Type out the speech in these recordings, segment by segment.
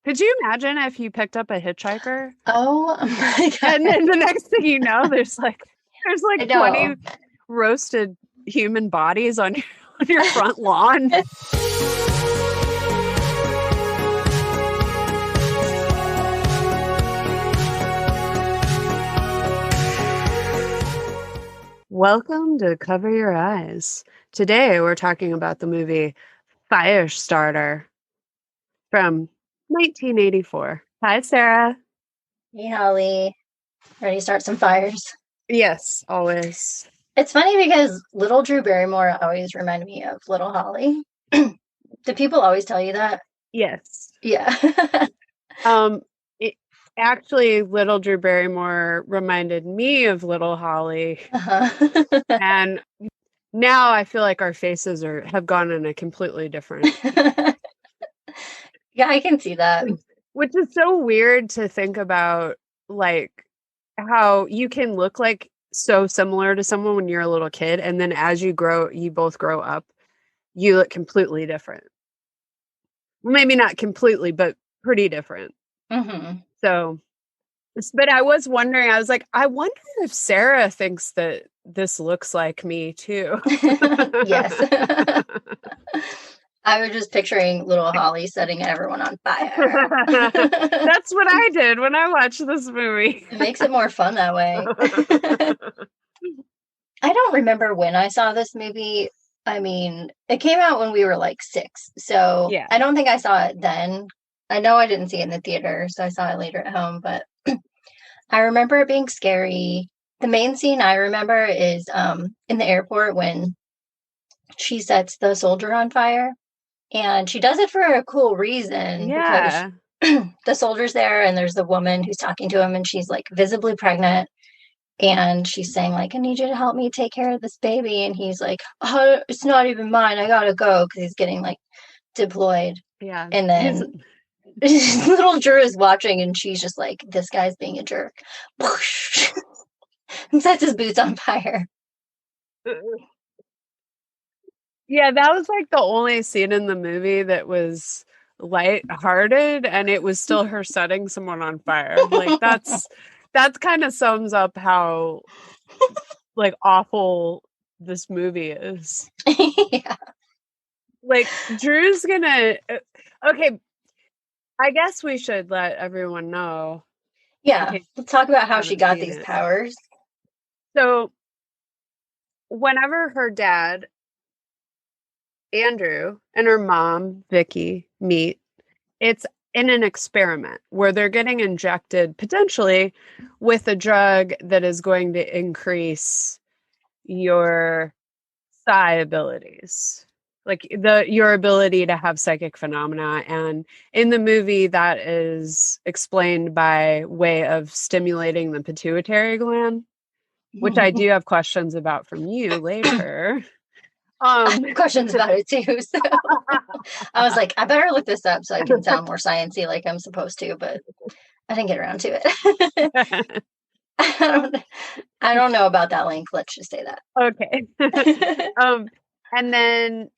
Could you imagine if you picked up a hitchhiker Oh my and God. then the next thing you know, there's I like know. 20 roasted human bodies on on your front lawn? Welcome to Cover Your Eyes. Today we're talking about the movie Firestarter from 1984. Hi, Sarah. Hey, Holly. Ready to start some fires? Yes, always. It's funny because little Drew Barrymore always reminded me of little Holly. Do people always tell you that? Yes. Yeah. Um, it, actually, little Drew Barrymore reminded me of little Holly, Uh-huh. and now I feel like our faces have gone in a completely different, Yeah, I can see that. which is so weird to think about, like how you can look like so similar to someone when you're a little kid, and then as you both grow up, you look completely different. Maybe not completely, but pretty different. Hmm. So, but I was wondering, I was like, I wonder if Sarah thinks that this looks like me too. Yes. I was just picturing little Holly setting everyone on fire. That's what I did when I watched this movie. It makes it more fun that way. I don't remember when I saw this movie. I mean, it came out when we were like 6, so Yeah. I don't think I saw it then. I know I didn't see it in the theater, so I saw it later at home, but I remember it being scary. The main scene I remember is in the airport when she sets the soldier on fire, and she does it for a cool reason because Yeah. the soldier's there and there's the woman who's talking to him and she's like visibly pregnant. And she's saying, like, I need you to help me take care of this baby. And he's like, oh, it's not even mine. I gotta go because he's getting like deployed. Yeah. And then little Drew is watching and she's just like, this guy's being a jerk. And sets his boots on fire. Yeah, that was like the only scene in the movie that was light-hearted, and it was still her setting someone on fire. Like that kind of sums up how like awful this movie is. Yeah. Like Drew's gonna okay, I guess we should let everyone know. Yeah. Okay, Let's talk about how she haven't got seen these it. powers. So whenever her dad, Andrew, and her mom, Vicky, meet, it's in an experiment where they're getting injected potentially with a drug that is going to increase your psi abilities, like your ability to have psychic phenomena. And in the movie, that is explained by way of stimulating the pituitary gland, which I do have questions about from you later. I have questions about it too. So I was like, I better look this up so I can sound more sciencey like I'm supposed to, but I didn't get around to it. I don't know about that link. Let's just say that. Okay. And then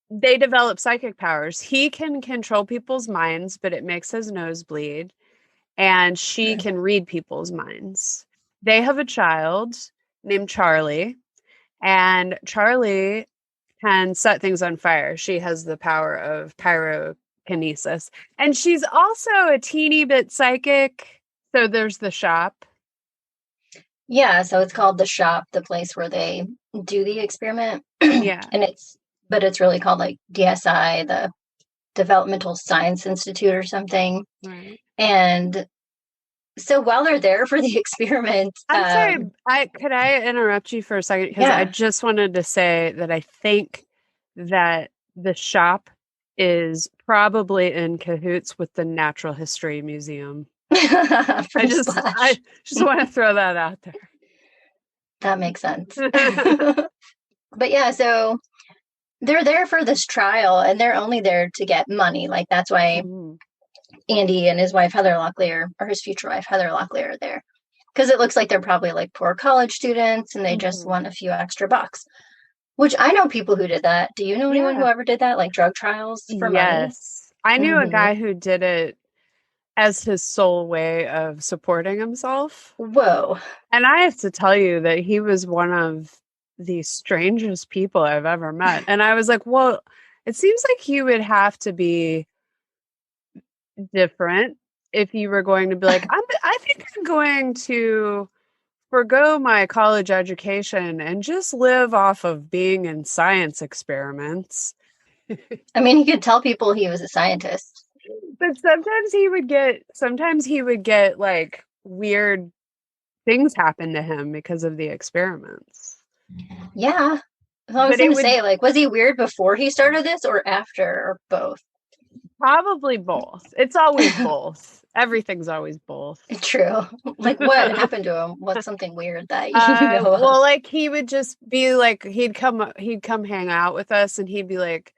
they develop psychic powers. He can control people's minds, but it makes his nose bleed. And she can read people's minds. They have a child named Charlie, and Charlie can set things on fire. She has the power of pyrokinesis. And she's also a teeny bit psychic. So there's the shop. Yeah, so it's called the shop, the place where they do the experiment. Yeah. And it's really called like DSI, the Developmental Science Institute or something. Right. And so while they're there for the experiment, I'm sorry, could I interrupt you for a second? Because I just wanted to say that I think that the shop is probably in cahoots with the Natural History Museum. I just want to throw that out there. That makes sense. But yeah, so they're there for this trial and they're only there to get money. Like that's why Andy and his wife Heather Locklear, or his future wife Heather Locklear, are there. Because it looks like they're probably like poor college students and they just want a few extra bucks. Which I know people who did that. Do you know anyone who ever did that? Like drug trials for money? Yes. I knew a Mm-hmm. guy who did it as his sole way of supporting himself. Whoa. And I have to tell you that he was one of the strangest people I've ever met. And I was like, well, it seems like you would have to be different if you were going to be like, I think I'm going to forgo my college education and just live off of being in science experiments. I mean, he could tell people he was a scientist. But sometimes he would get like weird things happen to him because of the experiments. Yeah. So I was But it going to would say, like, was he weird before he started this or after or both? probably both. It's always both. Everything's always both. True. Like, what happened to him? What's something weird that you know of? Well, like he would just be like he'd come hang out with us and he'd be like,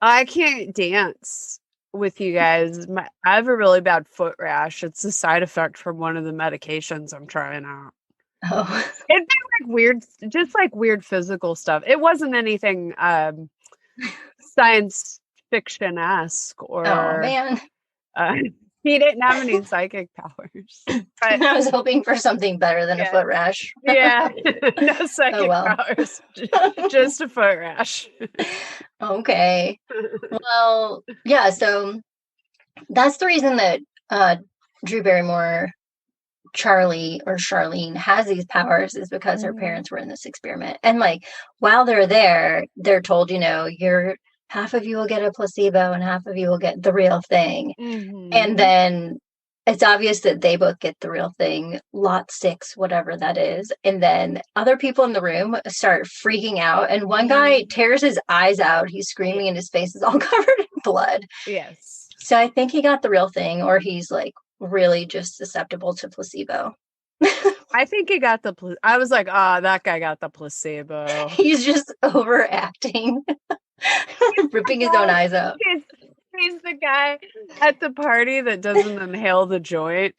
I can't dance with you guys. I have a really bad foot rash. It's a side effect from one of the medications I'm trying out. Oh. It'd be like weird, just like weird physical stuff. It wasn't anything science fiction-esque Oh, or man. uh, he didn't have any psychic powers. But I was hoping for something better than a yeah, foot rash. yeah, no psychic Oh, well. powers, just a foot rash. Okay. Well, yeah, so that's the reason that Drew Barrymore, Charlie or Charlene has these powers is because her parents were in this experiment. And like while they're there, they're told, you're half of you will get a placebo and half of you will get the real thing. And then it's obvious that they both get the real thing, lot 6, whatever that is. And then other people in the room start freaking out. And one guy tears his eyes out. He's screaming and his face is all covered in blood. Yes. So I think he got the real thing, or he's like really just susceptible to placebo. I think he got I was like, that guy got the placebo. He's just overacting, ripping his own eyes out. He's the guy at the party that doesn't inhale the joint,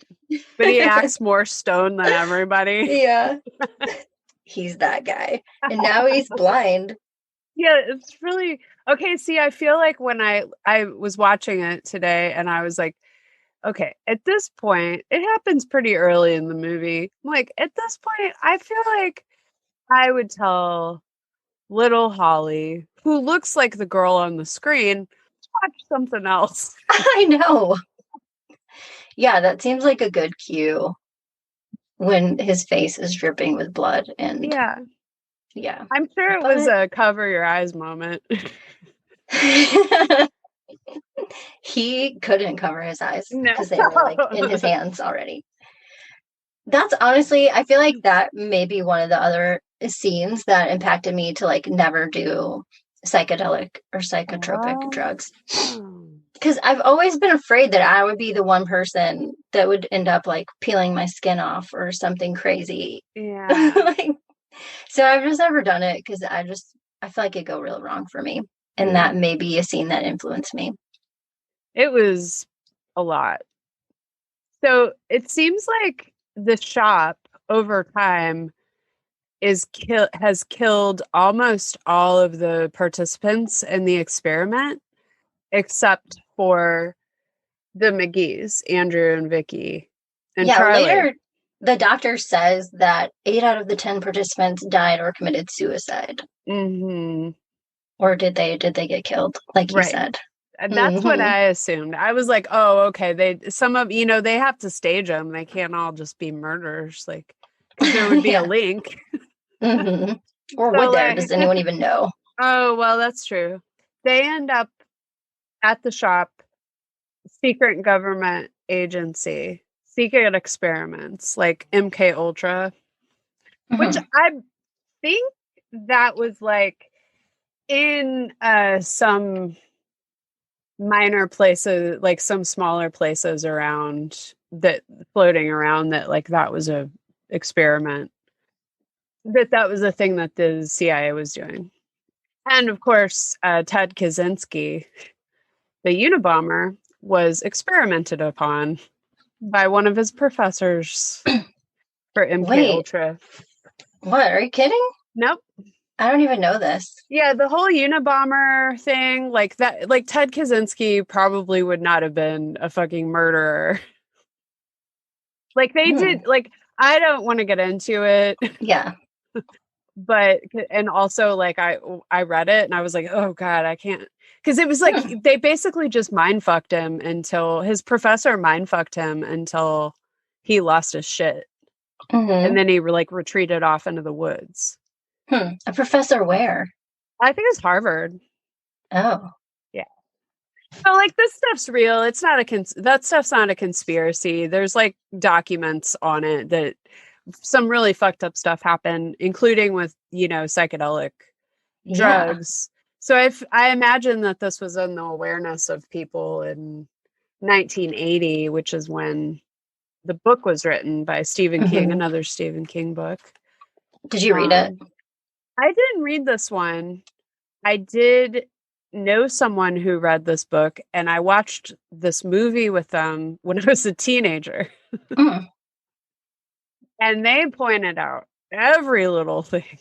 but he acts more stoned than everybody. Yeah. He's that guy. And now he's blind. Yeah, it's really okay. See, I feel like when I was watching it today and I was like, okay, at this point, it happens pretty early in the movie. Like, at this point, I feel like I would tell little Holly, who looks like the girl on the screen, watch something else. I know. Yeah, that seems like a good cue when his face is dripping with blood. And yeah. I'm sure it was a cover your eyes moment. He couldn't cover his eyes because No. they were like in his hands already. That's honestly, I feel like that may be one of the other scenes that impacted me to like never do psychedelic or psychotropic drugs. Because I've always been afraid that I would be the one person that would end up like peeling my skin off or something crazy. Yeah. So I've just never done it because I feel like it'd go real wrong for me. And that may be a scene that influenced me. It was a lot. So it seems like the shop over time has killed almost all of the participants in the experiment, except for the McGees, Andrew and Vicky, and Charlie. Later the doctor says that 8 out of the 10 participants died or committed suicide. Or did they get killed, like you said? That's what I assumed. I was like, oh, okay. They have to stage them. They can't all just be murderers. Like there would be a link. Or would there? Does anyone even know? Oh, well, that's true. They end up at the shop, secret government agency, secret experiments like MK Ultra, which I think that was like in some minor places, like some smaller places around that floating around that like that was a experiment, that was a thing that the CIA was doing. And of course, Ted Kaczynski, the Unabomber, was experimented upon by one of his professors for MK Ultra. What? Are you kidding? Nope. I don't even know this. Yeah, the whole Unabomber thing, like that, like Ted Kaczynski probably would not have been a fucking murderer. Like they did, like I don't want to get into it. Yeah. But and also like I read it and I was like, oh God, I can't, because it was like they basically just mind fucked him until his professor mind fucked him until he lost his shit. And then he like retreated off into the woods. A professor where? I think it's Harvard. Oh. Yeah. So like this stuff's real. It's not that stuff's not a conspiracy. There's like documents on it that some really fucked up stuff happened, including with, psychedelic drugs. So I imagine that this was in the awareness of people in 1980, which is when the book was written by Stephen King, another Stephen King book. Did you read it? I didn't read this one. I did know someone who read this book, and I watched this movie with them when I was a teenager. And they pointed out every little thing.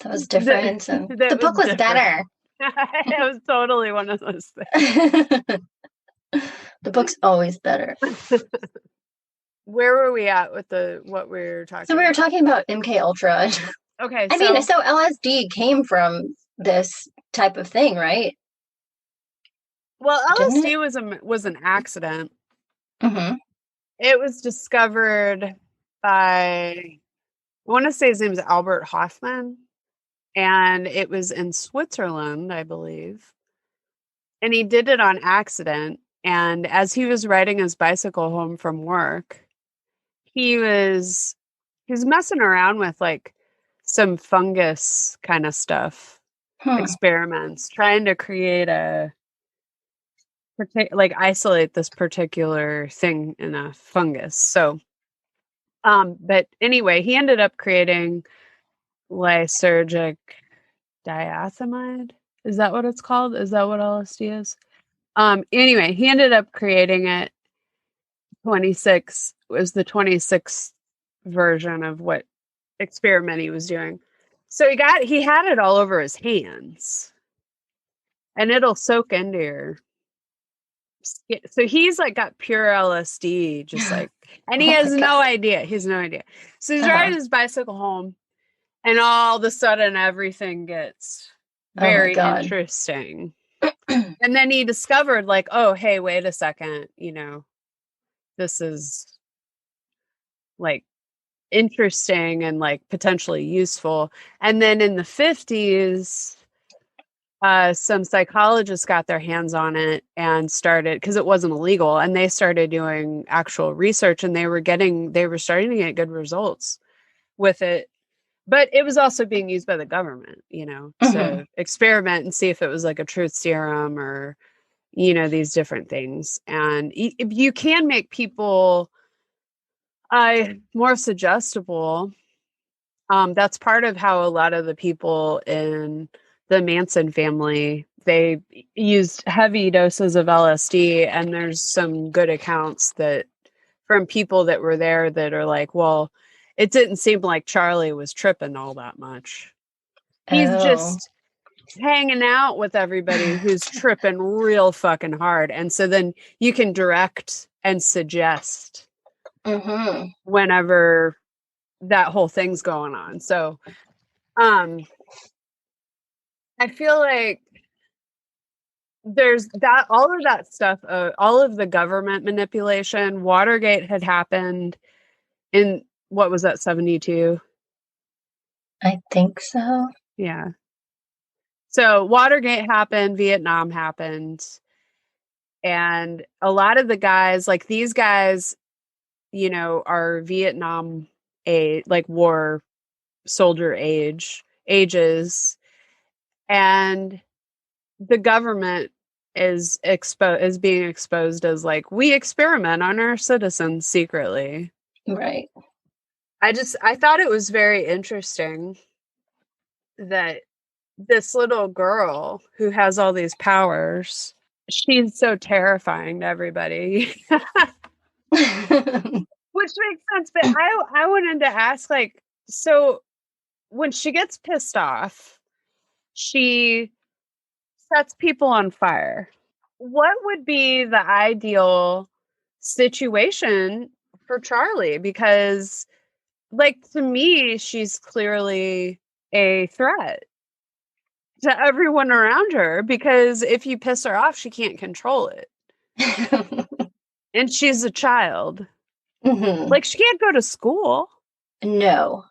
That was different. The book was better. It was totally one of those things. The book's always better. Where were we at with what we were talking about? So we were talking about MK Ultra. Okay. I mean, so LSD came from this type of thing, right? Well, LSD was an accident. It was discovered by, I want to say his name is Albert Hoffman, and it was in Switzerland, I believe. And he did it on accident. And as he was riding his bicycle home from work, he was messing around with like some fungus kind of stuff, experiments, trying to create isolate this particular thing in a fungus. So, but anyway, he ended up creating lysergic diathymide. Is that what it's called? Is that what LSD is? Anyway, he ended up creating it. 26 was the 26th version of what experiment he was doing. So he had it all over his hands, and it'll soak into your skin. So he's like got pure LSD, just like, and he has no idea. He has no idea. So he's riding his bicycle home, and all of a sudden everything gets very interesting. And then he discovered like, oh, hey, wait a second, this is like interesting and like potentially useful. And then in the 50s, some psychologists got their hands on it and started, because it wasn't illegal, and they started doing actual research, and they were starting to get good results with it. But it was also being used by the government, to experiment and see if it was like a truth serum or, these different things. And if you can make people more suggestible, that's part of how a lot of the people in the Manson family, they used heavy doses of LSD, and there's some good accounts that from people that were there that are like, well, it didn't seem like Charlie was tripping all that much. He's just hanging out with everybody who's tripping real fucking hard. And so then you can direct and suggest whenever that whole thing's going on. So I feel like there's that, all of that stuff, all of the government manipulation. Watergate had happened in, what was that, 72? I think so. Yeah. So Watergate happened, Vietnam happened, and a lot of the guys, like these guys, are Vietnam like war soldier ages, and the government is being exposed as like, we experiment on our citizens secretly. Right. I thought it was very interesting that this little girl who has all these powers, she's so terrifying to everybody. Which makes sense. But I wanted to ask, like, so when she gets pissed off, she sets people on fire. What would be the ideal situation for Charlie? Because, like, to me, she's clearly a threat to everyone around her, because if you piss her off, she can't control it. And she's a child. Mm-hmm. Like, she can't go to school. No.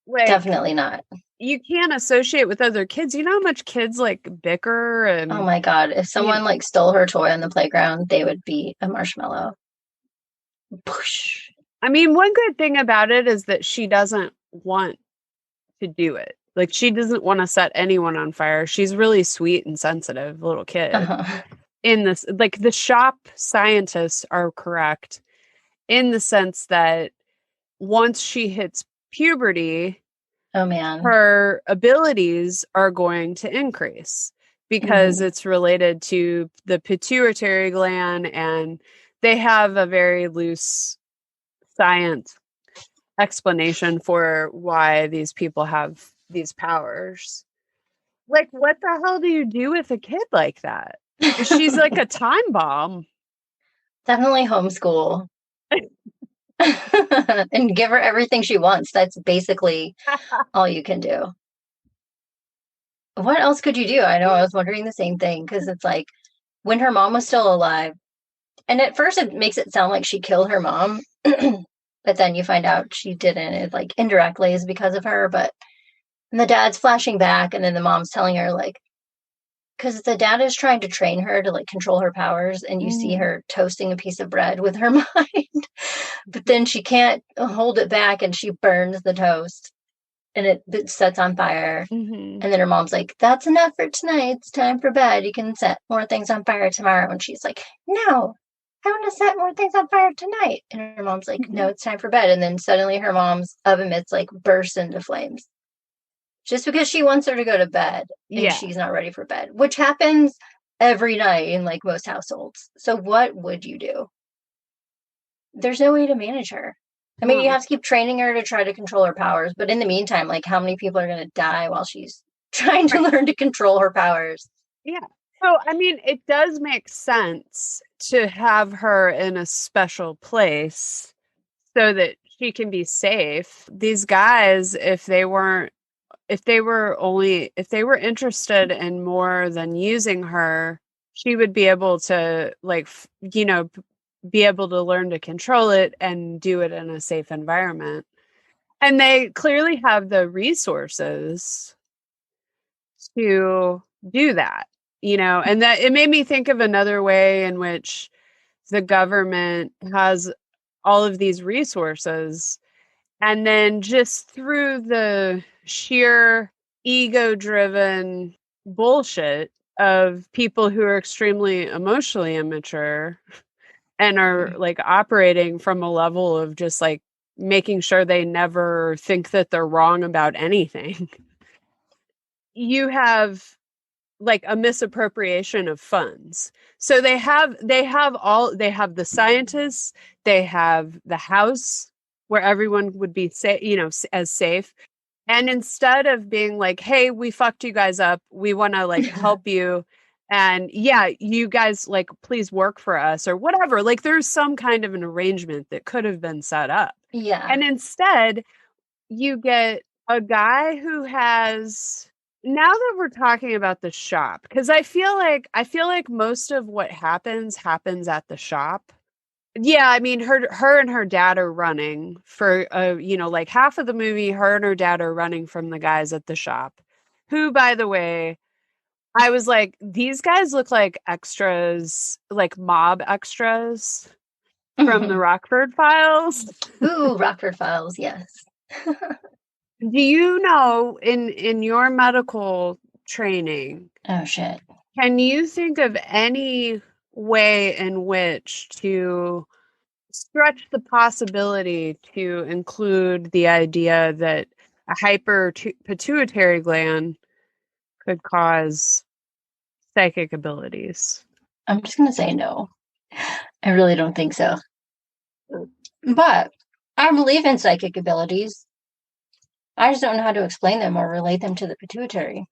Like, definitely not. You can't associate with other kids. You know how much kids like bicker and oh my god, if someone like stole her toy on the playground, they would be a marshmallow. Push. I mean, one good thing about it is that she doesn't want to do it. Like, she doesn't want to set anyone on fire. She's really sweet and sensitive little kid. In this, like, the shop scientists are correct in the sense that once she hits puberty, oh man, her abilities are going to increase because it's related to the pituitary gland, and they have a very loose science explanation for why these people have these powers. Like, what the hell do you do with a kid like that? She's like a time bomb. Definitely homeschool. And give her everything she wants. That's basically all you can do. What else could you do? I know I was wondering the same thing, because it's like when her mom was still alive, and at first it makes it sound like she killed her mom, but then you find out she didn't. It like indirectly is because of her, but and the dad's flashing back, and then the mom's telling her like, because the dad is trying to train her to like control her powers, and you see her toasting a piece of bread with her mind, but then she can't hold it back and she burns the toast and it sets on fire. And then her mom's like, that's enough for tonight, it's time for bed, you can set more things on fire tomorrow. And she's like, no, I want to set more things on fire tonight. And her mom's like, no, it's time for bed. And then suddenly her mom's oven mitts like burst into flames just because she wants her to go to bed and she's not ready for bed, which happens every night in like most households. So what would you do? There's no way to manage her. I mean, you have to keep training her to try to control her powers, but in the meantime, like, how many people are going to die while she's trying to learn to control her powers? Yeah. So, I mean, it does make sense to have her in a special place so that she can be safe. These guys, if they were interested in more than using her, she would be able to, like, be able to learn to control it and do it in a safe environment. And they clearly have the resources to do that, and that it made me think of another way in which the government has all of these resources, and then just through the sheer ego-driven bullshit of people who are extremely emotionally immature and are like operating from a level of just like making sure they never think that they're wrong about anything. You have like a misappropriation of funds. So they have the scientists, they have the house where everyone would be as safe. And instead of being like, hey, we fucked you guys up, we want to like help you. And you guys like, please work for us or whatever. Like there's some kind of an arrangement that could have been set up. Yeah. And instead you get a guy who has, now that we're talking about the shop, because I feel like most of what happens at the shop. Yeah, I mean, her and her dad are running for, like half of the movie, her and her dad are running from the guys at the shop, who, by the way, I was like, these guys look like extras, like mob extras from the Rockford Files. Ooh, Rockford Files, yes. Do you know in your medical training? Oh, shit. Can you think of any way in which to stretch the possibility to include the idea that a pituitary gland could cause psychic abilities? I'm just going to say no. I really don't think so. But I believe in psychic abilities. I just don't know how to explain them or relate them to the pituitary.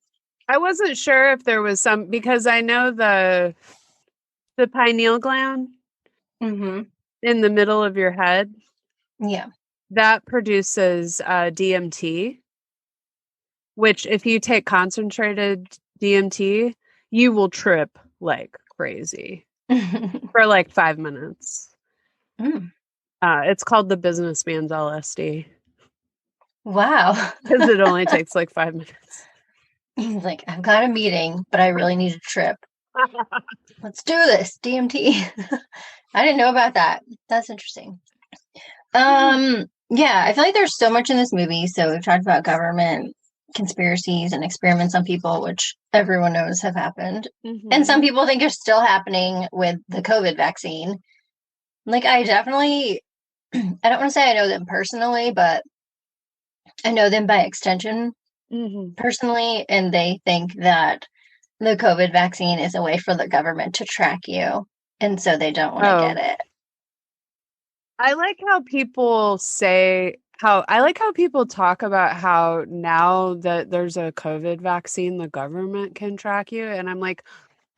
I wasn't sure if there was some, because I know the pineal gland Mm-hmm. in the middle of your head, Yeah. that produces DMT, which if you take concentrated DMT, you will trip like crazy for like 5 minutes. Mm. It's called the businessman's LSD Wow. because it only takes like 5 minutes. He's like, I've got a meeting, but I really need a trip. Let's do this. DMT. I didn't know about that. That's interesting. Yeah, I feel like there's so much in this movie. So we've talked about government conspiracies and experiments on people, which everyone knows have happened. And some people think are still happening with the COVID vaccine. Like, I definitely, I don't want to say I know them personally, but I know them by extension personally. And they think that the COVID vaccine is a way for the government to track you. And so they don't want to get it. I like how people talk about how now that there's a COVID vaccine, the government can track you. And I'm like,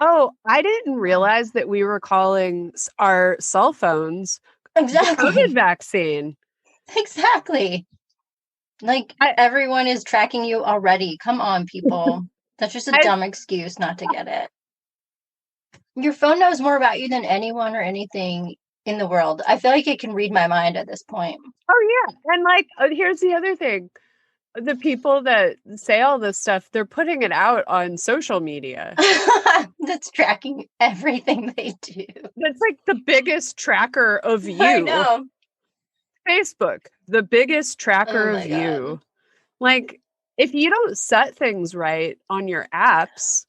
oh, I didn't realize that we were calling our cell phones exactly the COVID vaccine. Exactly. Like, everyone is tracking you already. Come on, people. That's just a dumb excuse not to get it. Your phone knows more about you than anyone or anything in the world. I feel like it can read my mind at this point. Oh, yeah. And like, here's the other thing. The people that say all this stuff, they're putting it out on social media. That's tracking everything they do. That's like the biggest tracker of you. I know. Facebook, the biggest tracker of you. Like, if you don't set things right on your apps,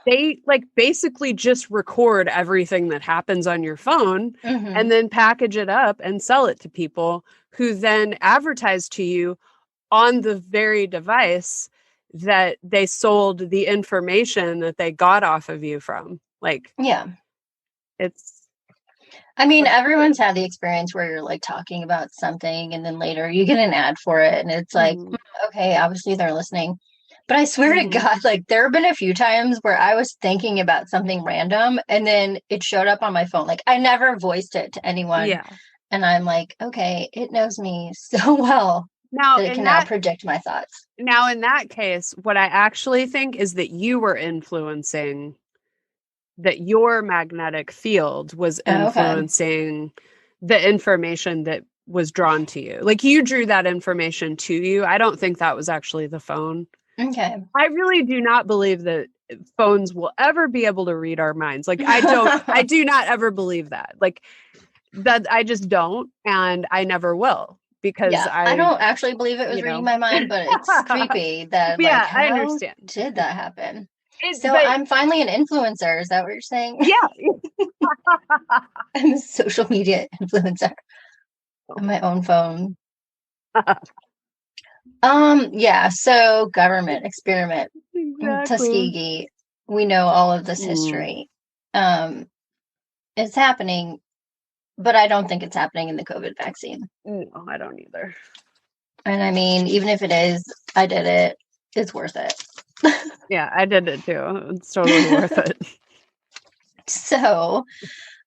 they like basically just record everything that happens on your phone and then package it up and sell it to people who then advertise to you on the very device that they sold the information that they got off of you from. Like, yeah, it's, I mean, everyone's had the experience where you're like talking about something and then later you get an ad for it and it's like, okay, obviously they're listening. But I swear to God, like there have been a few times where I was thinking about something random and then it showed up on my phone. Like I never voiced it to anyone. Yeah. And I'm like, okay, it knows me so well now that it can now predict my thoughts. Now, in that case, what I actually think is that you were influencing, that your magnetic field was influencing the information that was drawn to you. Like you drew that information to you. I don't think that was actually the phone. Okay. I really do not believe that phones will ever be able to read our minds. Like I do not ever believe that. Like that I just don't, and I never will. Because I don't actually believe it was reading my mind, but it's creepy that like how I understand. did that happen? I'm finally an influencer. Is that what you're saying? Yeah. I'm a social media influencer on my own phone. Yeah, so government experiment. Tuskegee. We know all of this history. It's happening, but I don't think it's happening in the COVID vaccine. No, I don't either. And I mean, even if it is, I did it. It's worth it. Yeah, I did it too. It's totally worth it. So,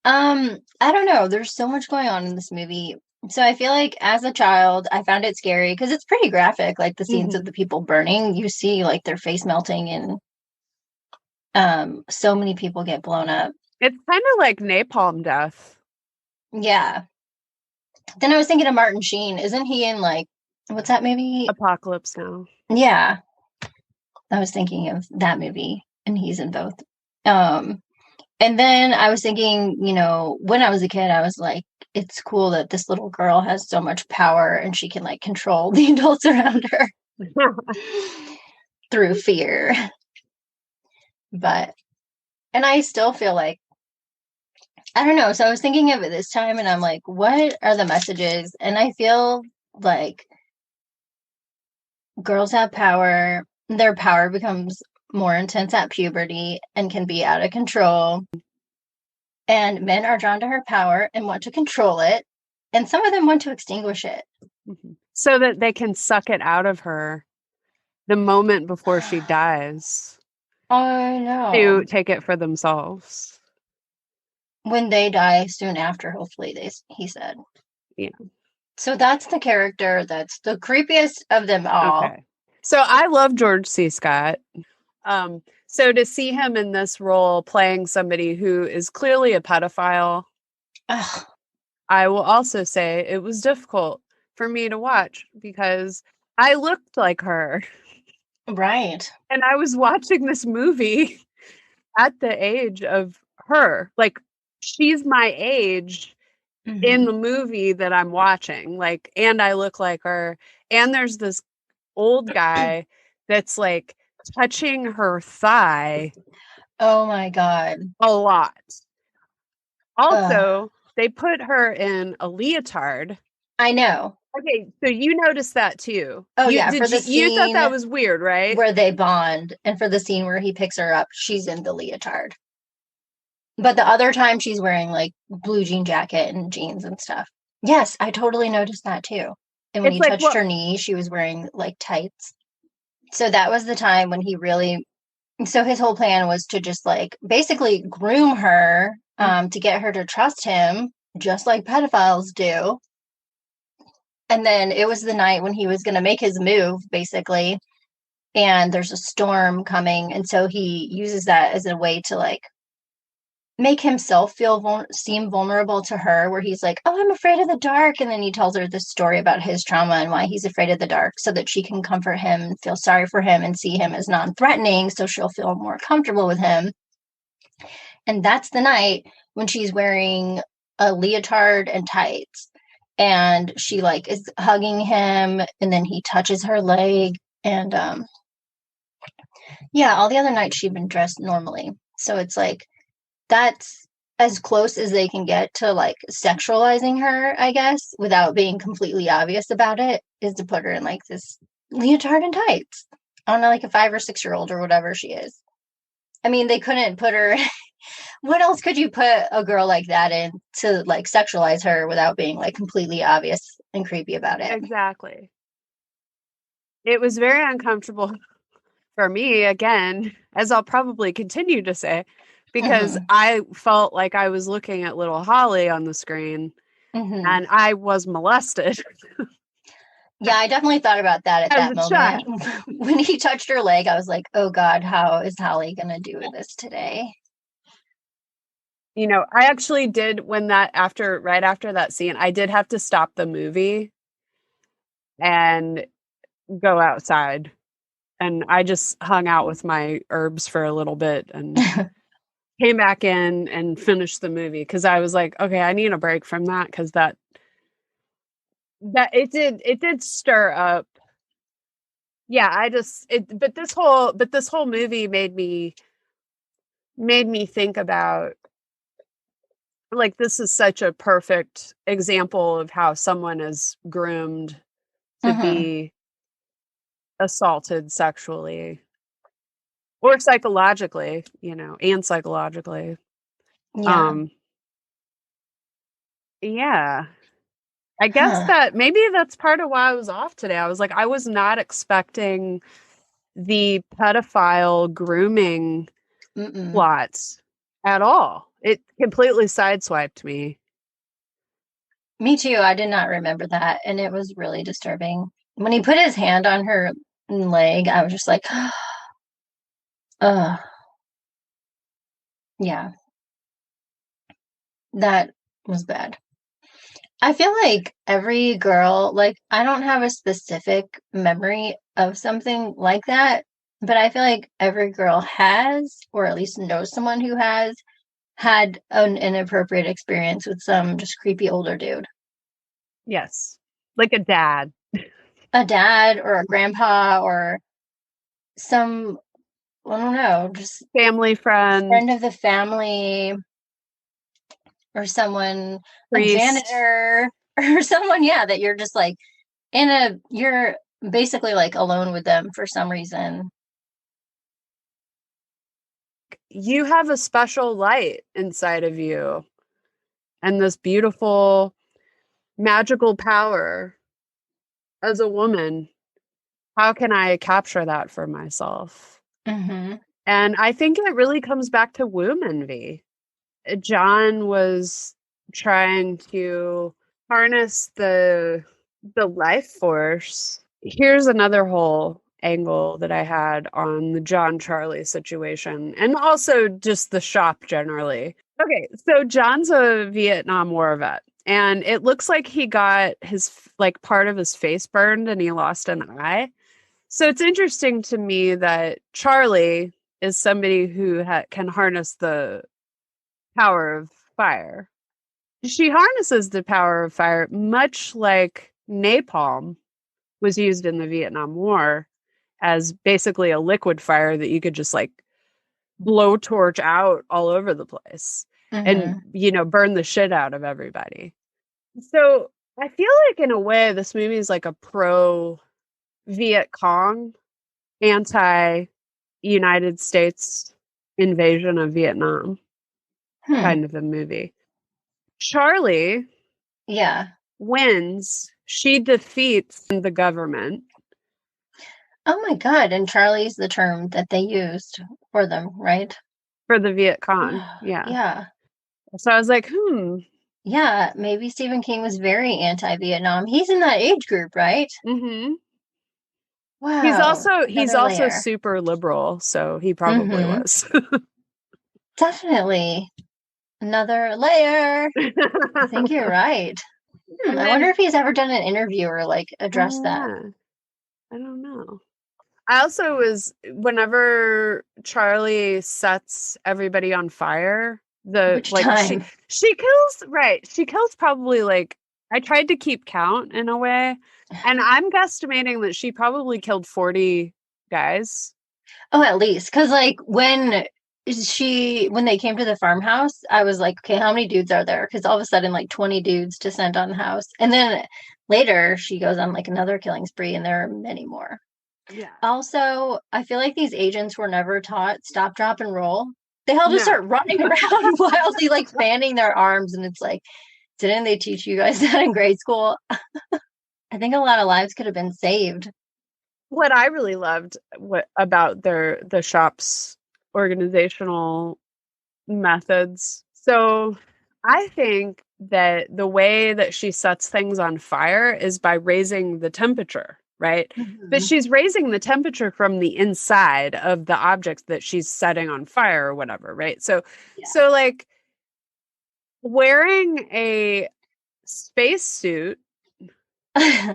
I don't know. There's so much going on in this movie. So I feel like as a child, I found it scary because it's pretty graphic. Like the scenes of the people burning, you see like their face melting and so many people get blown up. It's kind of like napalm death. Yeah. Then I was thinking of Martin Sheen. Isn't he in like, what's that movie? Apocalypse Now. Yeah. I was thinking of that movie and he's in both. And then I was thinking, you know, when I was a kid, I was like, it's cool that this little girl has so much power and she can like control the adults around her through fear. And I still feel like, I don't know. So I was thinking of it this time and I'm like, what are the messages? And I feel like girls have power. Their power becomes more intense at puberty and can be out of control. And men are drawn to her power and want to control it. And some of them want to extinguish it. so that they can suck it out of her the moment before she dies I know. to take it for themselves. When they die soon after, hopefully, he said. Yeah. So that's the character that's the creepiest of them all. Okay. So I love George C. Scott. So to see him in this role playing somebody who is clearly a pedophile, Ugh. I will also say it was difficult for me to watch because I looked like her. Right. And I was watching this movie at the age of her. Like, she's my age in the movie that I'm watching. Like, and I look like her. And there's this old guy that's like touching her thigh Oh my God. a lot. Ugh. Also, they put her in a leotard. I know. Okay, so you noticed that too. Oh You yeah, did for the you thought that scene was weird, right? where they bond, and for the scene where he picks her up, she's in the leotard. But the other time she's wearing like blue jean jacket and jeans and stuff. Yes, I totally noticed that too. And when It's he like, touched what? her knee, she was wearing like tights. So that was the time when he really, so his whole plan was to just like basically groom her to get her to trust him, just like pedophiles do. And then it was the night when he was going to make his move, basically. And there's a storm coming. And so he uses that as a way to like make himself seem vulnerable to her, where he's like, oh, I'm afraid of the dark. And then he tells her this story about his trauma and why he's afraid of the dark, so that she can comfort him and feel sorry for him and see him as non-threatening, so she'll feel more comfortable with him. And that's the night when she's wearing a leotard and tights, and she like is hugging him, and then he touches her leg. And yeah, all the other nights she'd been dressed normally. So it's like, that's as close as they can get to like sexualizing her, I guess, without being completely obvious about it, is to put her in like this leotard and tights on like a 5 or 6 year old or whatever she is. I mean, they couldn't put her. What else could you put a girl like that in to like sexualize her without being like completely obvious and creepy about it? Exactly. It was very uncomfortable for me, again, as I'll probably continue to say, because Mm-hmm. I felt like I was looking at little Holly on the screen Mm-hmm. and I was molested Yeah, I definitely thought about that at as that a moment. child. When he touched her leg, I was like, oh God, how is Holly going to do this today? You know, I actually did right after that scene, I did have to stop the movie and go outside. And I just hung out with my herbs for a little bit and came back in and finished the movie because I was like, okay, I need a break from that because that it did stir up. Yeah, but this whole movie made me think about, like, this is such a perfect example of how someone is groomed to Mm-hmm. be assaulted sexually or psychologically, and psychologically. Yeah. Um, yeah. I guess Huh. that maybe that's part of why I was off today. I was like, I was not expecting the pedophile grooming Mm-mm. plots at all. It completely sideswiped me. Me too. I did not remember that. And it was really disturbing. When he put his hand on her leg, I was just like, ugh. Yeah, that was bad. I feel like every girl, like, I don't have a specific memory of something like that, but I feel like every girl has, or at least knows someone who has, had an inappropriate experience with some just creepy older dude. Yes. Like a dad. A dad or a grandpa or some, I don't know, just Family friend, friend of the family or someone, a priest. janitor or someone, yeah, that you're just like you're basically like alone with them for some reason. You have a special light inside of you and this beautiful magical power. as a woman, how can I capture that for myself? Mm-hmm. And I think it really comes back to womb envy. John was trying to harness the life force. Here's another whole angle that I had on the John Charlie situation and also just the shop generally. Okay, so John's a Vietnam War vet, and it looks like he got his like part of his face burned and he lost an eye. So it's interesting to me that Charlie is somebody who can harness the power of fire. She harnesses the power of fire much like napalm was used in the Vietnam War as basically a liquid fire that you could just like blowtorch out all over the place and, Mm-hmm. burn the shit out of everybody. So I feel like in a way, this movie is like a pro Viet Cong, anti United States invasion of Vietnam Hmm. kind of a movie. Charlie Yeah. wins. She defeats the government Oh my God. And Charlie's the term that they used for them, right? for the Viet Cong. Yeah. Yeah. So I was like, Yeah. Maybe Stephen King was very anti-Vietnam. He's in that age group, right? Mm-hmm. Wow. He's Another also layer. super liberal, so he probably Mm-hmm. was. Definitely. Another layer. I think you're right. And I wonder then, if he's ever done an interview or like addressed oh that. yeah, I don't know. I also was whenever Charlie sets everybody on fire, the Which like time? she kills probably like I tried to keep count in a way, and I'm guesstimating that she probably killed 40 guys. Oh, at least. Because like when they came to the farmhouse, I was like, okay, how many dudes are there? Because all of a sudden, like 20 dudes descend on the house. And then later she goes on like another killing spree, and there are many more. Yeah. Also, I feel like these agents were never taught stop, drop, and roll. They all just No. start running around wildly, like fanning their arms. And it's like, didn't they teach you guys that in grade school? I think a lot of lives could have been saved. What I really loved about the shop's organizational methods. So I think that the way that she sets things on fire is by raising the temperature, right? But Mm-hmm. she's raising the temperature from the inside of the objects that she's setting on fire or whatever, right? So like wearing a spacesuit, Yeah.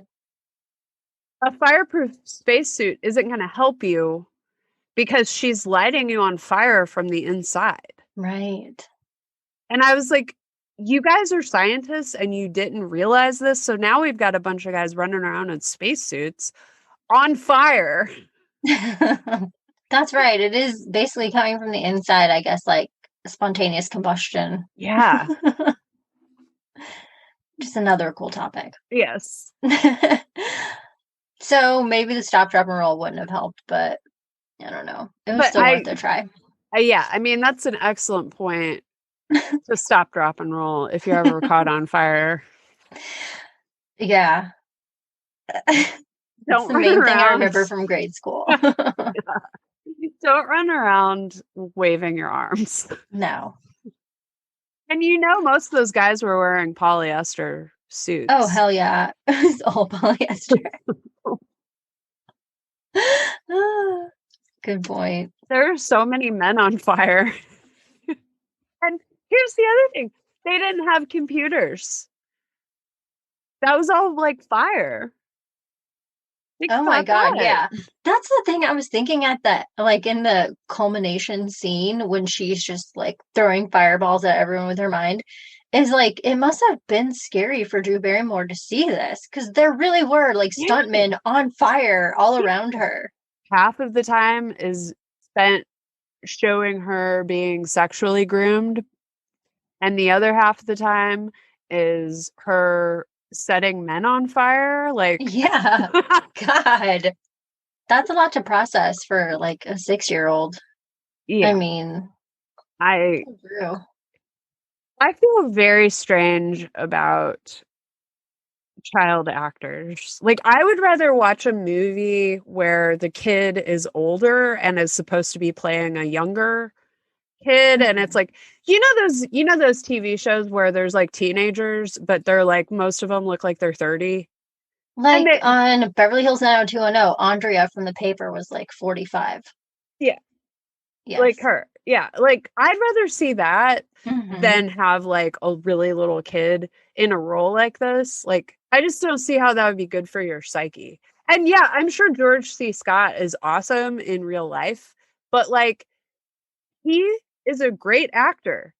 a fireproof spacesuit isn't going to help you because she's lighting you on fire from the inside. Right. And I was like, you guys are scientists and you didn't realize this. So now we've got a bunch of guys running around in spacesuits on fire. That's right. It is basically coming from the inside, I guess, like spontaneous combustion. Yeah. Just another cool topic. Yes. So maybe the stop, drop, and roll wouldn't have helped, but I don't know. It was But still worth a try. yeah, I mean, that's an excellent point to stop, drop, and roll if you're ever caught on fire. Yeah. It's Don't the run main thing I around. remember from grade school. Don't run around waving your arms. No. And most of those guys were wearing polyester suits. Oh, hell yeah. It was all polyester. Good point. There are so many men on fire. And here's the other thing. They didn't have computers. That was all like fire. Think Oh my about God, that. yeah. That's the thing I was thinking at that, like in the culmination scene when she's just like throwing fireballs at everyone with her mind, is like it must have been scary for Drew Barrymore to see this because there really were like Yeah. stuntmen on fire all around her. Half of the time is spent showing her being sexually groomed, and the other half of the time is her setting men on fire. Like, Yeah, God, that's a lot to process for like a 6-year-old. yeah, I mean, I true. I feel very strange about child actors. Like, I would rather watch a movie where the kid is older and is supposed to be playing a younger kid, and it's like, those TV shows where there's like teenagers, but they're like, most of them look like they're 30. And Like on Beverly Hills 90210, Andrea from The Paper was like 45. yeah, Yes. like her. Yeah, like I'd rather see that Mm-hmm. than have like a really little kid in a role like this. Like, I just don't see how that would be good for your psyche. And yeah, I'm sure George C. Scott is awesome in real life, but like, he is a great actor.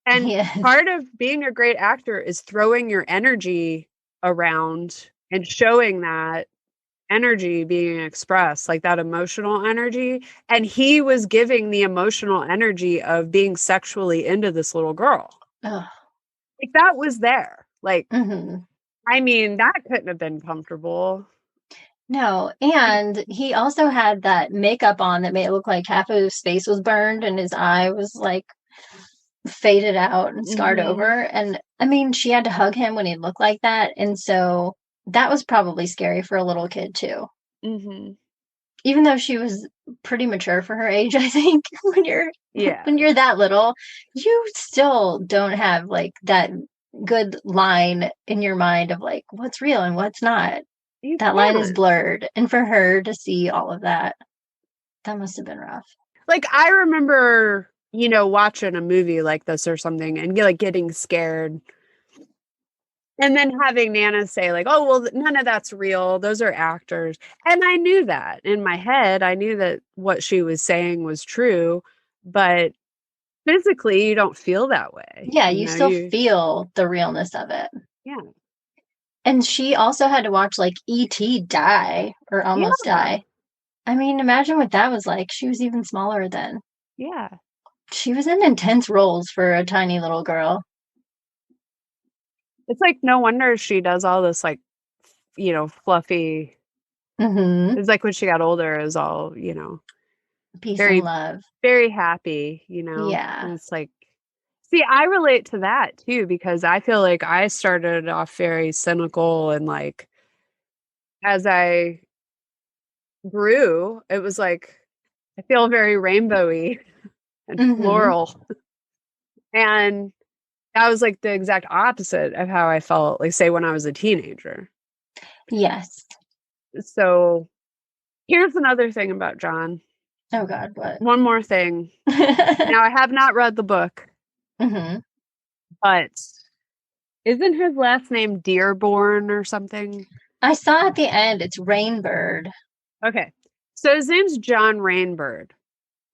And Yes. part of being a great actor is throwing your energy around and showing that energy being expressed, like that emotional energy. And he was giving the emotional energy of being sexually into this little girl. Ugh. Like, that was there. Like, Mm-hmm. I mean, that couldn't have been comfortable. No, and he also had that makeup on that made it look like half of his face was burned and his eye was like faded out and scarred over. And I mean, she had to hug him when he looked like that. And so that was probably scary for a little kid too. Mm-hmm. Even though she was pretty mature for her age, I think when you're that little, you still don't have like that good line in your mind of like what's real and what's not. You That line is can't. blurred. And for her to see all of that, that must have been rough. Like, I remember, watching a movie like this or something and like getting scared. And then having Nana say, like, oh, well, none of that's real. Those are actors. And I knew that in my head. I knew that what she was saying was true, but physically, you don't feel that way. Yeah, you still feel the realness of it. Yeah. And she also had to watch like E.T. die or almost die. I mean, imagine what that was like. She was even smaller then. Yeah. She was in intense roles for a tiny little girl. It's like, no wonder she does all this, like, fluffy. Mm-hmm. It's like when she got older, it was all, Peace very, and love. very happy, Yeah. And it's like, see, I relate to that too, because I feel like I started off very cynical, and like, as I grew, it was like, I feel very rainbowy and Mm-hmm. floral. And that was like the exact opposite of how I felt, like, say, when I was a teenager. Yes. So here's another thing about John. Oh God, what? One more thing. Now, I have not read the book, Mm-hmm. but isn't his last name Dearborn or something? I saw at the end it's Rainbird. Okay. So his name's John Rainbird,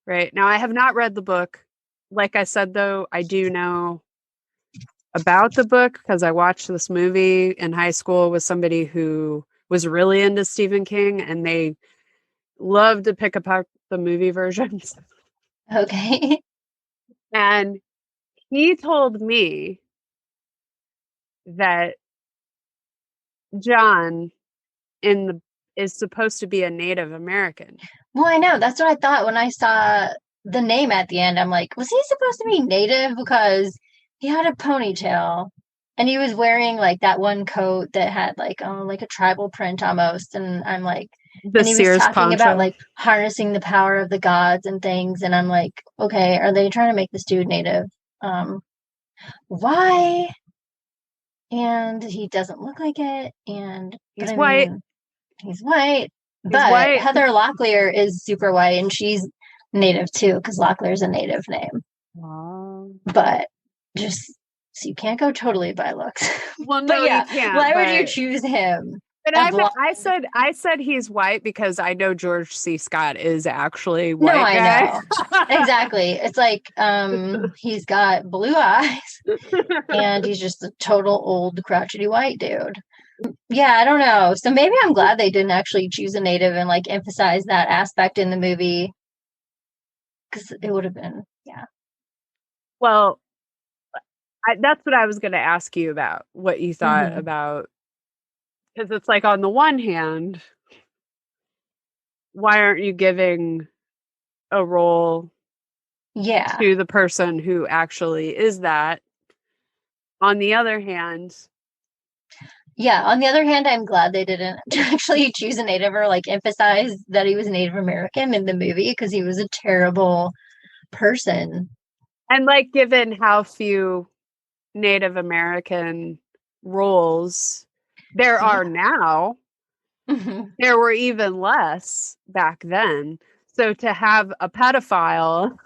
right? Now, I have not read the book. Like I said, though, I do know about the book because I watched this movie in high school with somebody who was really into Stephen King, and they loved to pick apart the movie versions. Okay. And he told me that John is supposed to be a Native American. Well, I know. That's what I thought when I saw the name at the end. I'm like, was he supposed to be native? Because he had a ponytail and he was wearing like that one coat that had like, oh, like a tribal print almost. And I'm like, The and he was Sears talking about poncho. like harnessing the power of the gods and things. And I'm like, okay, are they trying to make this dude native? Why? And he doesn't look like it. He's I white. mean, he's white. He's But white. Heather Locklear is super white and she's native too, because Locklear is a native name. But just so you can't go totally by looks. Well, But no, yeah, you can't. why would you choose him? But I said he's white because I know George C. Scott is actually No, white I guy. know. Exactly. It's like he's got blue eyes and he's just a total old crotchety white dude. Yeah, I don't know. So maybe I'm glad they didn't actually choose a native and like emphasize that aspect in the movie. Because it would have been, yeah. Well, that's what I was going to ask you about, what you thought Mm-hmm. about, because it's like, on the one hand, why aren't you giving a role Yeah. to the person who actually is that? On the other hand, Yeah, on the other hand, I'm glad they didn't actually choose a native or like emphasize that he was Native American in the movie because he was a terrible person. And like, given how few Native American roles there are Yeah. now, there were even less back then. So to have a pedophile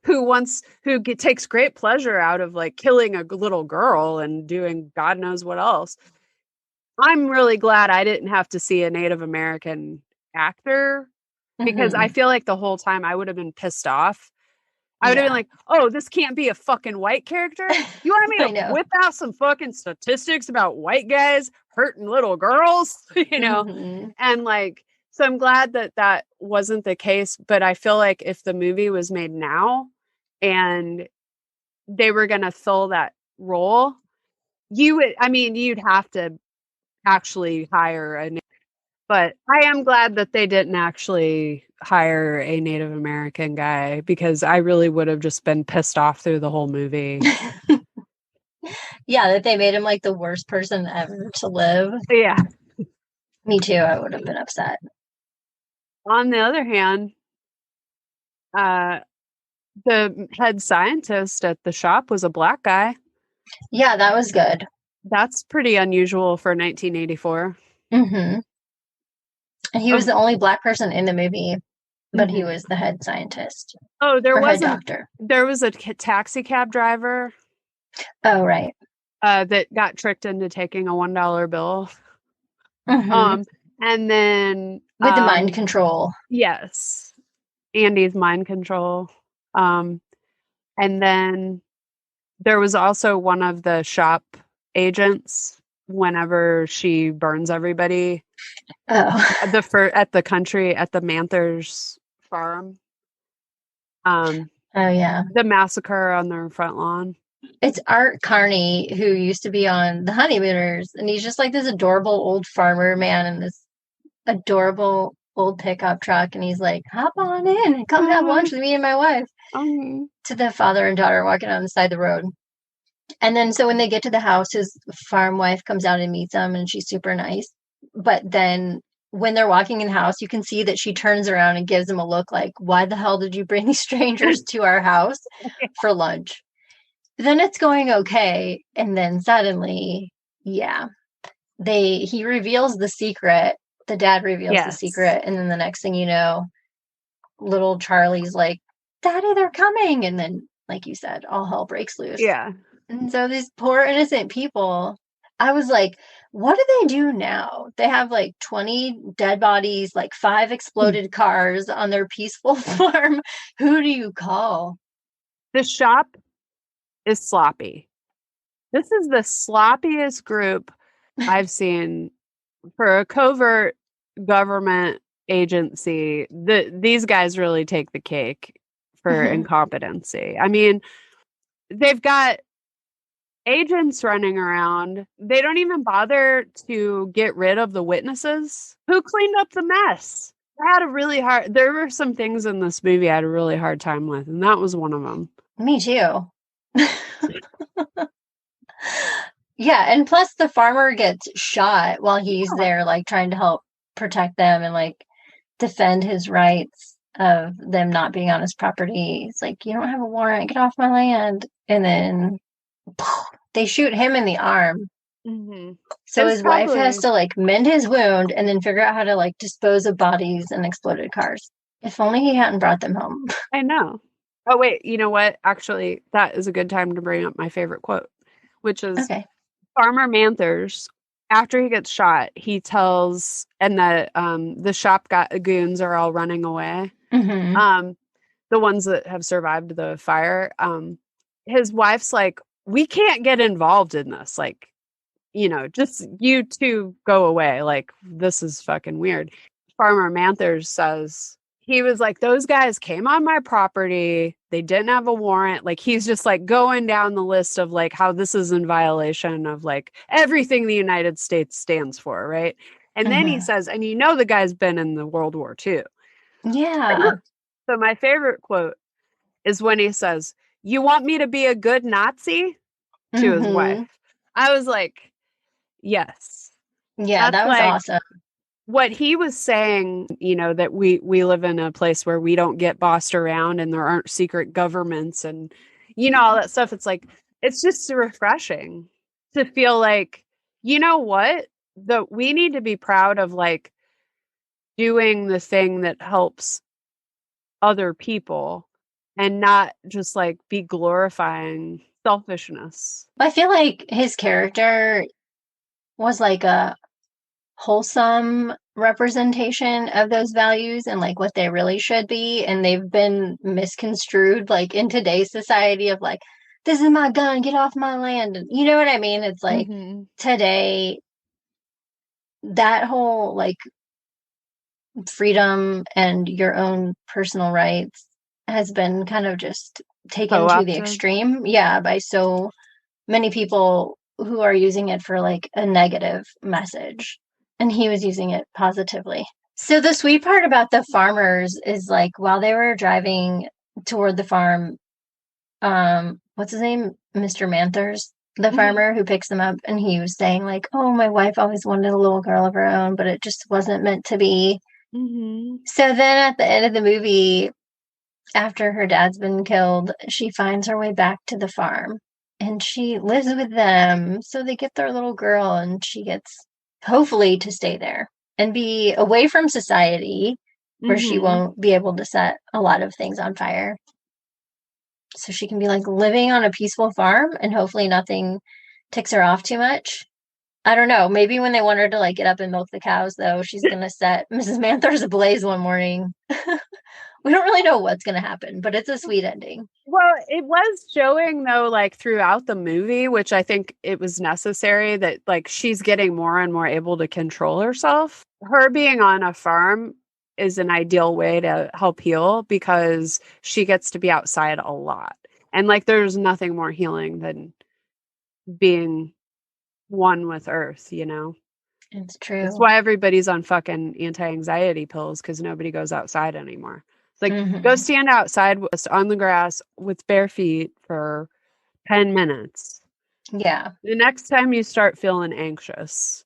who takes great pleasure out of like killing a little girl and doing God knows what else, I'm really glad I didn't have to see a Native American actor because I Hmm. feel like the whole time I would have been pissed off. I would have been Yeah. like, oh, this can't be a fucking white character. You want me I to know. whip out some fucking statistics about white guys hurting little girls, Hmm. And like, so I'm glad that that wasn't the case. But I feel like if the movie was made now and they were going to fill that role, you'd have to actually hire but I am glad that they didn't actually hire a Native American guy because I really would have just been pissed off through the whole movie. Yeah, that they made him like the worst person ever to live. Yeah. Me too, I would have been upset. On the other hand, uh, the head scientist at the shop was a black guy. Yeah, that was good. That's pretty unusual for 1984. Hmm. And he was Of, the only black person in the movie, but he mhm. was the head scientist Oh, or head doctor. there was a taxi cab driver Oh, right. that got tricked into taking a $1 bill. Hmm. Um, and then, With the mind control. yes, Andy's mind control. Um, and then there was also one of the shop agents whenever she burns everybody Oh. at the Manthers farm. Oh, yeah. The massacre on their front lawn. It's Art Carney who used to be on The Honeymooners, and he's just like this adorable old farmer man in this adorable old pickup truck, and he's like, "Hop on in and come have lunch with me and my wife." Um, To the father and daughter walking on the side of the road. And then so when they get to the house, his farm wife comes out and meets him, and she's super nice. But then when they're walking in the house, you can see that she turns around and gives him a look like, "Why the hell did you bring these strangers to our house for lunch?" Then it's going okay, and then suddenly, yeah, he reveals the secret. The dad reveals the yes. secret, and then the next thing you know, little Charlie's like, "Daddy, they're coming!" And then, like you said, all hell breaks loose. Yeah. And so these poor innocent people, I was like, what do they do now? They have like 20 dead bodies, like 5 exploded cars on their peaceful farm. Who do you call? The shop is sloppy. This is the sloppiest group I've seen for a covert government agency. These guys really take the cake for incompetency. I mean, they've got agents running around. They don't even bother to get rid of the witnesses. Who cleaned up the mess? There were some things in this movie I had a really hard time with, and that was one of them. Me too. Yeah, and plus the farmer gets shot while he's there, like trying to help protect them and like defend his rights of them not being on his property. It's like, you don't have a warrant, get off my land. And then they shoot him in the arm. Mm-hmm. So his wife has to like mend his wound and then figure out how to like dispose of bodies and exploded cars. If only he hadn't brought them home. I know. Oh, wait, you know what? Actually, that is a good time to bring up my favorite quote, which is Okay. Farmer Manthers. After he gets shot, he tells, and the shop goons are all running away. Mm-hmm. The ones that have survived the fire. His wife's like, we can't get involved in this. Like, just you two go away. Like, this is fucking weird. Farmer Manthers says, he was like, those guys came on my property. They didn't have a warrant. Like, he's just like going down the list of like how this is in violation of like everything the United States stands for. Right. And then he Mm-hmm. says, and the guy's been in the World War II. Yeah. So my favorite quote is when he says, you want me to be a good Nazi to his Mm-hmm. wife. I was like, yes. Yeah, That's that was like awesome. what he was saying, you know, that we live in a place where we don't get bossed around and there aren't secret governments and, you know, all that stuff. It's like, it's just so refreshing to feel like, you know what? We need to be proud of like doing the thing that helps other people and not just like be glorifying selfishness. I feel like his character was like a wholesome representation of those values and like what they really should be. And they've been misconstrued like in today's society of like, this is my gun, get off my land. You know what I mean? It's like today, that whole like freedom and your own personal rights has been kind of just taken to the extreme. Yeah, by so many people who are using it for like a negative message. And he was using it positively. So the sweet part about the farmers is like while they were driving toward the farm, what's his name? Mr. Manthers, the farmer who picks them up, and he was saying like, oh, my wife always wanted a little girl of her own, but it just wasn't meant to be. So then at the end of the movie, after her dad's been killed, she finds her way back to the farm and she lives with them. So they get their little girl and she gets hopefully to stay there and be away from society where she won't be able to set a lot of things on fire. So she can be like living on a peaceful farm and hopefully nothing ticks her off too much. I don't know. Maybe when they want her to like get up and milk the cows, though, she's going to set Mrs. Manthers ablaze one morning. We don't really know what's going to happen, but it's a sweet ending. Well, it was showing though, like throughout the movie, which I think it was necessary that like she's getting more and more able to control herself. Her being on a farm is an ideal way to help heal because she gets to be outside a lot. And like there's nothing more healing than being one with earth, you know? It's true. That's why everybody's on fucking anti-anxiety pills because nobody goes outside anymore. It's like go stand outside on the grass with bare feet for 10 minutes. Yeah. The next time you start feeling anxious.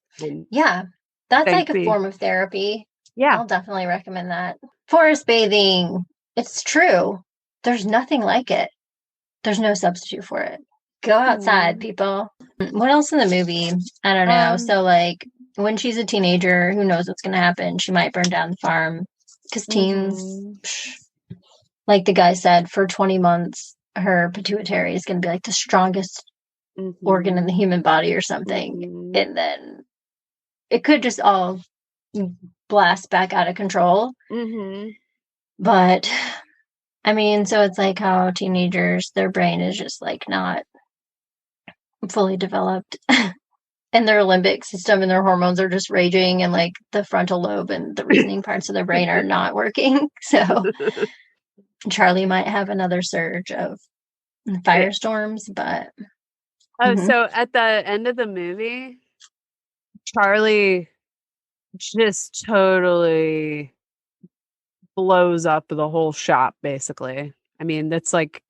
Yeah. That's like a form of therapy. Yeah. I'll definitely recommend that. Forest bathing. It's true. There's nothing like it. There's no substitute for it. Go outside, people. What else in the movie? I don't know. So like when she's a teenager, who knows what's going to happen? She might burn down the farm because teens, like the guy said, for 20 months, her pituitary is going to be like the strongest organ in the human body or something. And then it could just all blast back out of control. But I mean, so it's like how teenagers, their brain is just like not fully developed. And their limbic system and their hormones are just raging, and like the frontal lobe and the reasoning parts of their brain are not working. So Charlie might have another surge of firestorms, but so at the end of the movie, Charlie just totally blows up the whole shop basically. I mean, it's like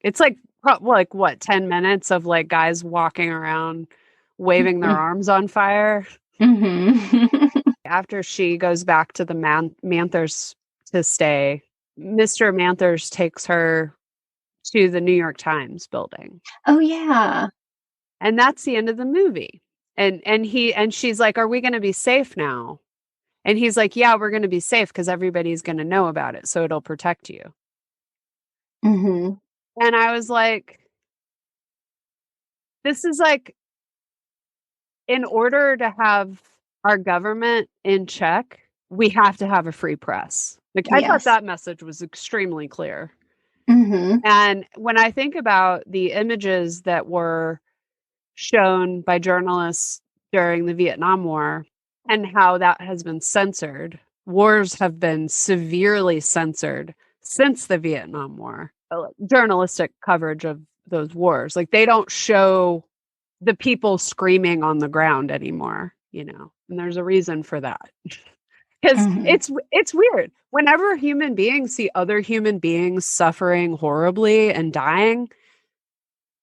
what, 10 minutes of like guys walking around waving their arms on fire. After she goes back to the Manthers to stay, Mr. Manthers takes her to the New York Times building. Oh yeah. And that's the end of the movie. And she's like, "Are we going to be safe now?" And he's like, "Yeah, we're going to be safe because everybody's going to know about it, so it'll protect you." And I was like, this is like, in order to have our government in check, we have to have a free press. Like, I thought that message was extremely clear. And when I think about the images that were shown by journalists during the Vietnam War and how that has been censored, wars have been severely censored since the Vietnam War. Journalistic coverage of those wars, like they don't show the people screaming on the ground anymore, you know, and there's a reason for that. Because it's weird. Whenever human beings see other human beings suffering horribly and dying,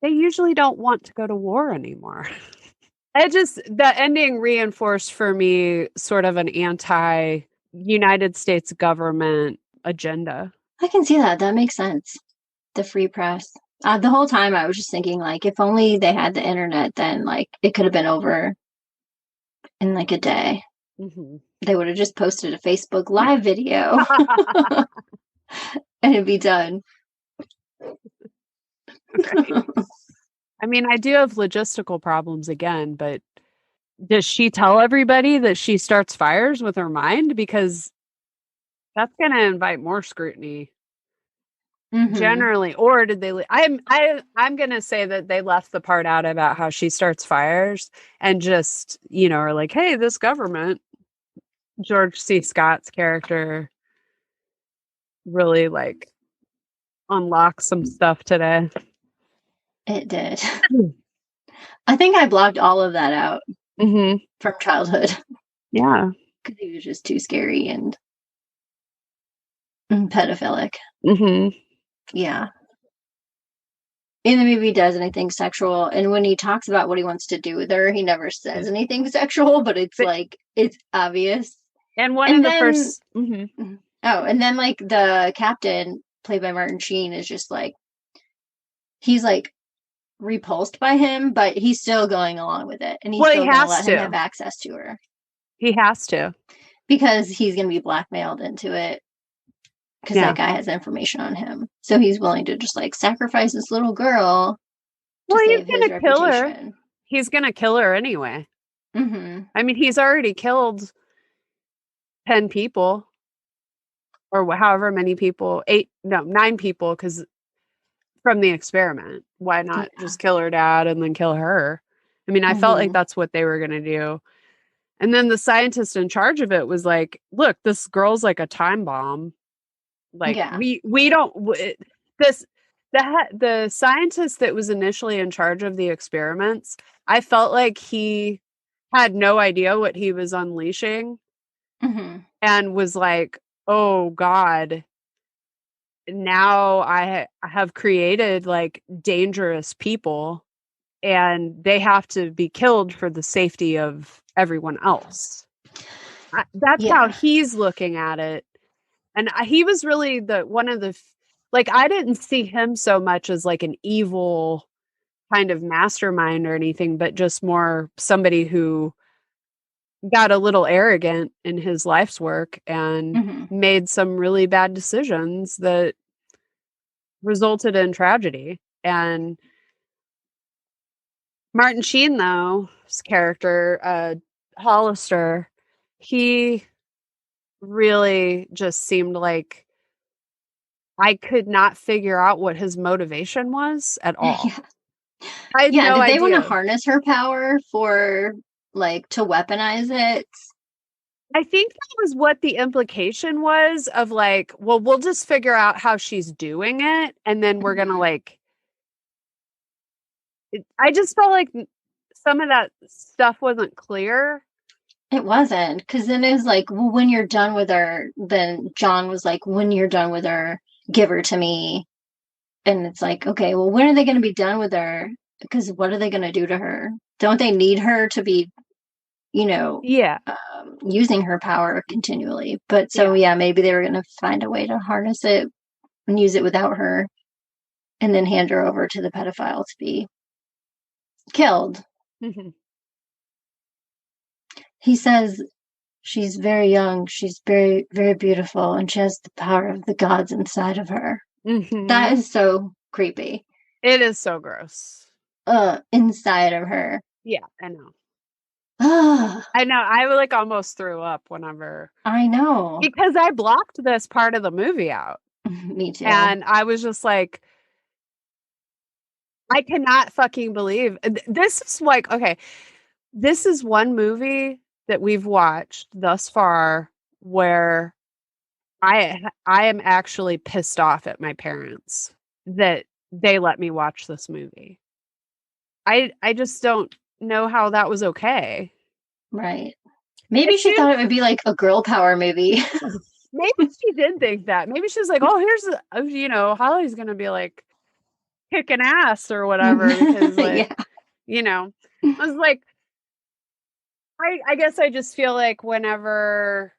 they usually don't want to go to war anymore. The ending reinforced for me sort of an anti-United States government agenda. I can see that. That makes sense. The free press. The whole time I was just thinking, like, if only they had the internet, then, like, it could have been over in, like, a day. Mm-hmm. They would have just posted a Facebook Live video and it'd be done. Right. I mean, I do have logistical problems again, but does she tell everybody that she starts fires with her mind? Because that's going to invite more scrutiny. Mm-hmm. Generally, or did they? I'm going to say that they left the part out about how she starts fires and just, are like, hey, this government, George C. Scott's character really like unlocked some stuff today. It did. I think I blocked all of that out from childhood. Yeah. Because he was just too scary and pedophilic. Mm-hmm. Yeah. In the movie, he does anything sexual, and when he talks about what he wants to do with her, he never says anything sexual, but it's obvious. And the first... Mm-hmm. Oh, and then like the captain, played by Martin Sheen, is just like, he's like repulsed by him, but he's still going along with it, and he's still going to let him have access to her. He has to, because he's going to be blackmailed into it. Because that guy has information on him. So he's willing to just like sacrifice this little girl to save his reputation. Kill her. He's going to kill her anyway. Mm-hmm. I mean, he's already killed 10 people. Or however many people. 9 people, because from the experiment. Why not just kill her dad and then kill her? I mean, I felt like that's what they were going to do. And then the scientist in charge of it was like, look, this girl's like a time bomb. Like we don't the scientist that was initially in charge of the experiments, I felt like he had no idea what he was unleashing and was like, oh God, now I have created like dangerous people and they have to be killed for the safety of everyone else. That's how he's looking at it. And he was really one of the, like, I didn't see him so much as like an evil kind of mastermind or anything, but just more somebody who got a little arrogant in his life's work and made some really bad decisions that resulted in tragedy. And Martin Sheen, though, his character, Hollister, he really just seemed like I could not figure out what his motivation was at all. Did they want to harness her power for like to weaponize it? I think that was what the implication was of like, well, we'll just figure out how she's doing it and then we're gonna like I just felt like some of that stuff wasn't clear. It wasn't, because then it was like, well, when you're done with her, then John was like, when you're done with her, give her to me. And it's like, okay, well, when are they going to be done with her? Because what are they going to do to her? Don't they need her to be, using her power continually? But so, maybe they were going to find a way to harness it and use it without her and then hand her over to the pedophile to be killed. He says she's very young, she's very, very beautiful, and she has the power of the gods inside of her. That is so creepy. It is so gross. Inside of her. Yeah, I know. I know. I like almost threw up whenever. I know. Because I blocked this part of the movie out. Me too. And I was just like, I cannot fucking believe this is like, okay, this is one movie that we've watched thus far where I am actually pissed off at my parents that they let me watch this movie. I just don't know how that was okay. Right. Maybe she thought it would be like a girl power movie. Maybe she did think that. Maybe she was like, oh, here's Holly's going to be like kicking ass or whatever. Because like, I was like, I guess I just feel like whenever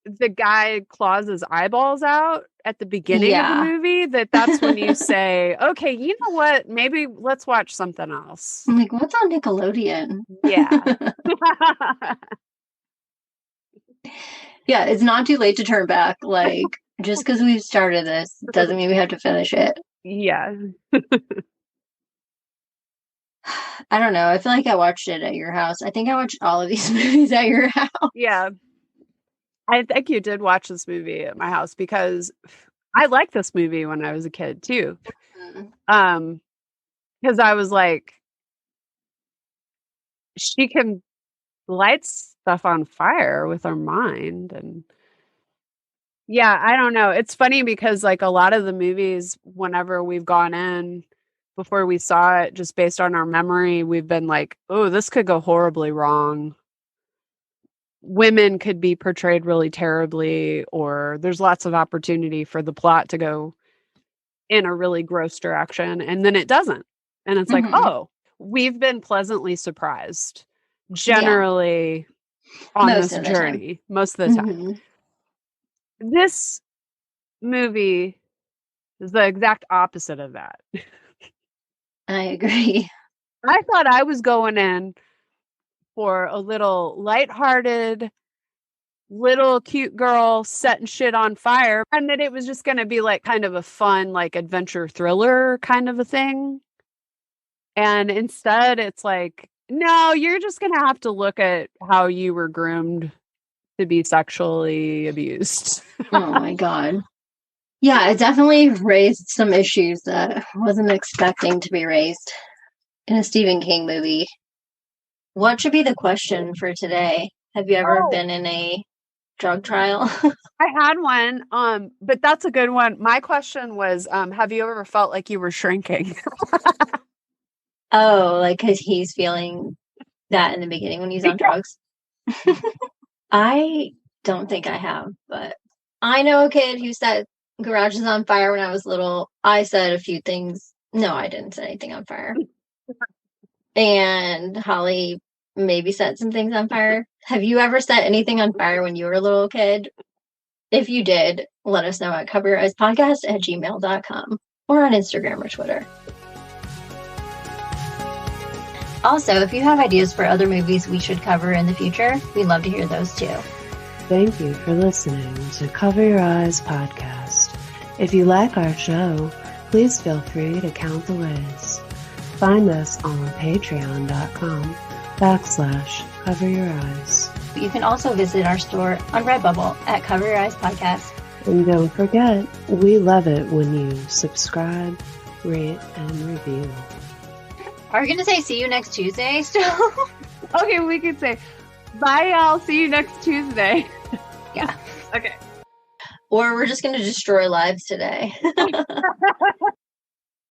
the guy claws his eyeballs out at the beginning of the movie, that's when you say, okay, you know what? Maybe let's watch something else. I'm like, what's on Nickelodeon? Yeah. Yeah, it's not too late to turn back. Like, just because we've started this doesn't mean we have to finish it. Yeah. I don't know. I feel like I watched it at your house. I think I watched all of these movies at your house. Yeah. I think you did watch this movie at my house because I liked this movie when I was a kid too. Because I was like, she can light stuff on fire with her mind. And yeah, I don't know. It's funny because like a lot of the movies, whenever we've gone in before we saw it, just based on our memory, we've been like, oh, this could go horribly wrong. Women could be portrayed really terribly, or there's lots of opportunity for the plot to go in a really gross direction. And then it doesn't. And it's like, oh, we've been pleasantly surprised generally on this journey most of the time. This movie is the exact opposite of that. I agree. I thought I was going in for a little lighthearted, little cute girl setting shit on fire, and that it was just going to be like kind of a fun, like adventure thriller kind of a thing. And instead it's like, no, you're just going to have to look at how you were groomed to be sexually abused. Oh my God. Yeah, it definitely raised some issues that I wasn't expecting to be raised in a Stephen King movie. What should be the question for today? Have you ever been in a drug trial? I had one, but that's a good one. My question was, have you ever felt like you were shrinking? Oh, like because he's feeling that in the beginning when he's on drugs? I don't think I have, but I know a kid who set garages on fire when I was little. I said a few things. No, I didn't set anything on fire. And Holly maybe set some things on fire. Have you ever set anything on fire when you were a little kid? If you did, let us know at coveryoureyes@gmail.com or on Instagram or Twitter. Also, if you have ideas for other movies we should cover in the future, we'd love to hear those too. Thank you for listening to Cover Your Eyes podcast. If you like our show, please feel free to count the ways. Find us on patreon.com/Cover Your Eyes. You can also visit our store on Redbubble at Cover Your Eyes Podcast. And don't forget, we love it when you subscribe, rate, and review. Are we going to say see you next Tuesday still? Okay, we could say bye, y'all. See you next Tuesday. Yeah. Okay. Or we're just going to destroy lives today.